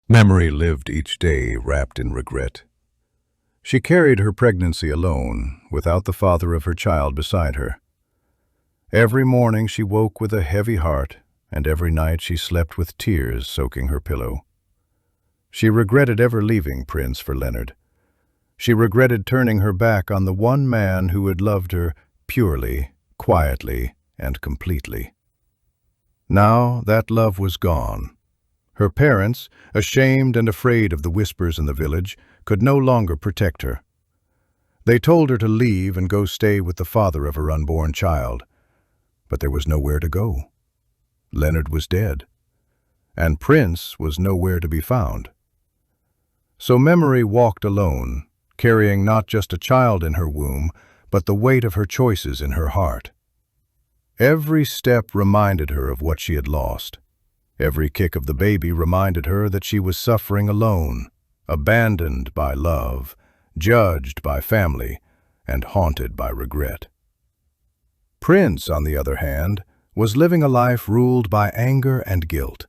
Memory lived each day wrapped in regret. She carried her pregnancy alone, without the father of her child beside her. Every morning she woke with a heavy heart, and every night she slept with tears soaking her pillow. She regretted ever leaving Prince for Leonard. She regretted turning her back on the one man who had loved her purely, quietly, and completely. Now that love was gone. Her parents, ashamed and afraid of the whispers in the village, could no longer protect her. They told her to leave and go stay with the father of her unborn child. But there was nowhere to go. Leonard was dead, and Prince was nowhere to be found. So Memory walked alone, carrying not just a child in her womb, but the weight of her choices in her heart. Every step reminded her of what she had lost. Every kick of the baby reminded her that she was suffering alone, abandoned by love, judged by family, and haunted by regret. Prince, on the other hand, was living a life ruled by anger and guilt.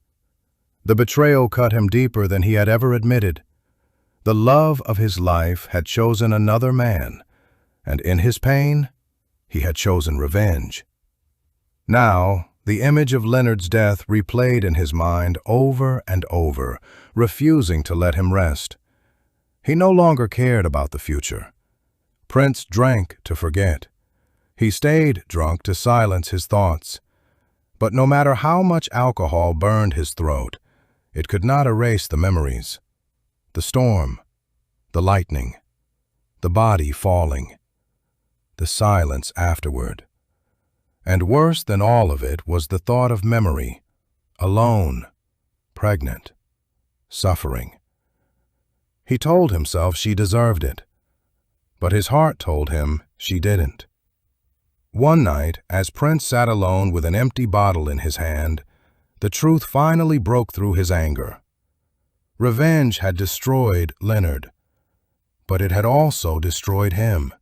The betrayal cut him deeper than he had ever admitted. The love of his life had chosen another man, and in his pain, he had chosen revenge. Now, the image of Leonard's death replayed in his mind over and over, refusing to let him rest. He no longer cared about the future. Prince drank to forget. He stayed drunk to silence his thoughts. But no matter how much alcohol burned his throat, it could not erase the memories. The storm, the lightning, the body falling, the silence afterward. And worse than all of it was the thought of Memory, alone, pregnant, suffering. He told himself she deserved it, but his heart told him she didn't. One night, as Prince sat alone with an empty bottle in his hand, the truth finally broke through his anger. Revenge had destroyed Leonard, but it had also destroyed him.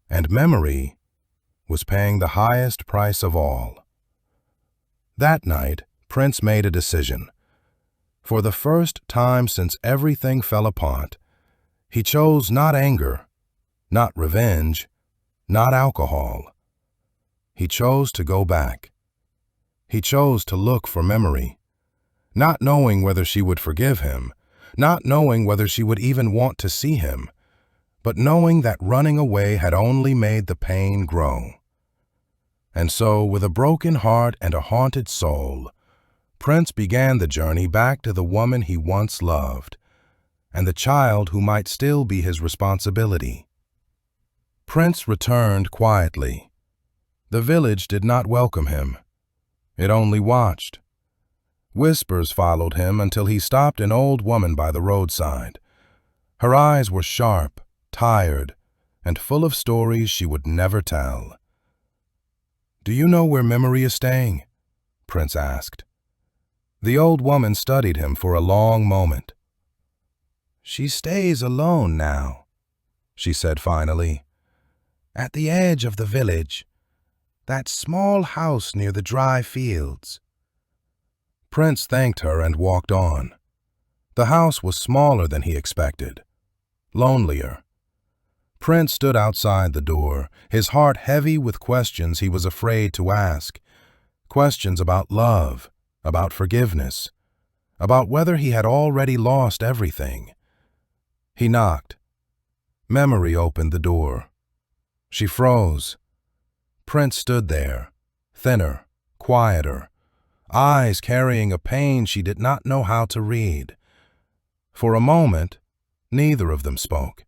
And Memory was paying the highest price of all. That night, Prince made a decision. For the first time since everything fell apart, he chose not anger, not revenge, not alcohol. He chose to go back. He chose to look for Memory, not knowing whether she would forgive him, not knowing whether she would even want to see him, but knowing that running away had only made the pain grow. And so, with a broken heart and a haunted soul, Prince began the journey back to the woman he once loved, and the child who might still be his responsibility. Prince returned quietly. The village did not welcome him. It only watched. Whispers followed him until he stopped an old woman by the roadside. Her eyes were sharp, tired, and full of stories she would never tell. "Do you know where Memory is staying?" Prince asked. The old woman studied him for a long moment. "She stays alone now," she said finally. "At the edge of the village, that small house near the dry fields." Prince thanked her and walked on. The house was smaller than he expected, lonelier. Prince stood outside the door, his heart heavy with questions he was afraid to ask. Questions about love, about forgiveness, about whether he had already lost everything. He knocked. Memory opened the door. She froze. Prince stood there, thinner, quieter, eyes carrying a pain she did not know how to read. For a moment, neither of them spoke.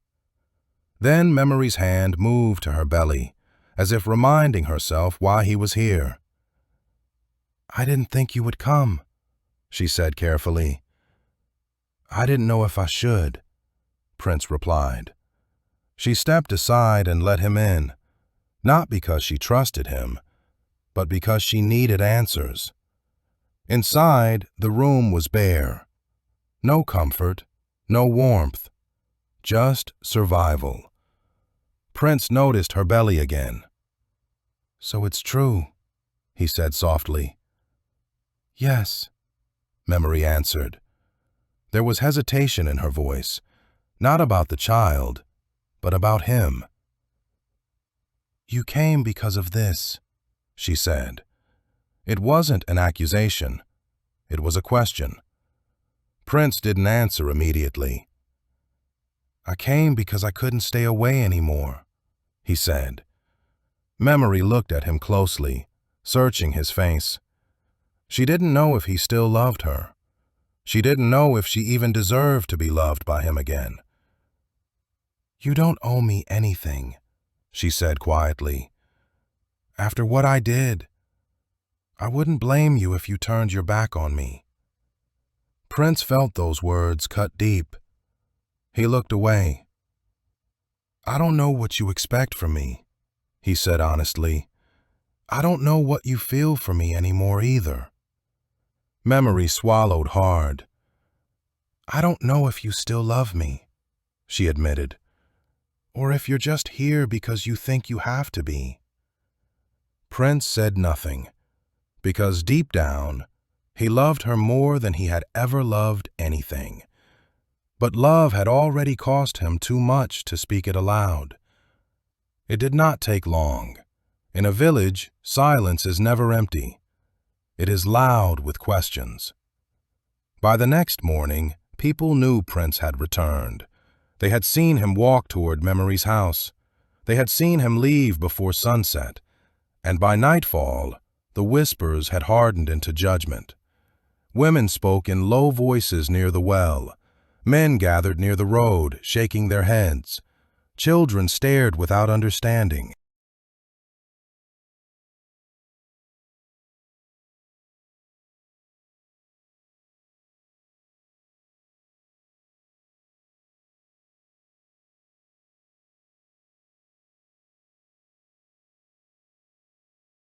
Then Memory's hand moved to her belly, as if reminding herself why he was here. "I didn't think you would come," she said carefully. "I didn't know if I should," Prince replied. She stepped aside and let him in, not because she trusted him, but because she needed answers. Inside, the room was bare. No comfort, no warmth, just survival. Prince noticed her belly again. "So it's true," he said softly. "Yes," Memory answered. There was hesitation in her voice, not about the child, but about him. "You came because of this," she said. It wasn't an accusation. It was a question. Prince didn't answer immediately. "I came because I couldn't stay away anymore," he said. Memory looked at him closely, searching his face. She didn't know if he still loved her. She didn't know if she even deserved to be loved by him again. "You don't owe me anything," she said quietly. "After what I did, I wouldn't blame you if you turned your back on me." Prince felt those words cut deep. He looked away. "I don't know what you expect from me," he said honestly. "I don't know what you feel for me anymore either." Memory swallowed hard. "I don't know if you still love me," she admitted, "or if you're just here because you think you have to be." Prince said nothing, because deep down, he loved her more than he had ever loved anything. But love had already cost him too much to speak it aloud. It did not take long. In a village, silence is never empty. It is loud with questions. By the next morning, people knew Prince had returned. They had seen him walk toward Memory's house. They had seen him leave before sunset. And by nightfall, the whispers had hardened into judgment. Women spoke in low voices near the well. Men gathered near the road, shaking their heads. Children stared without understanding.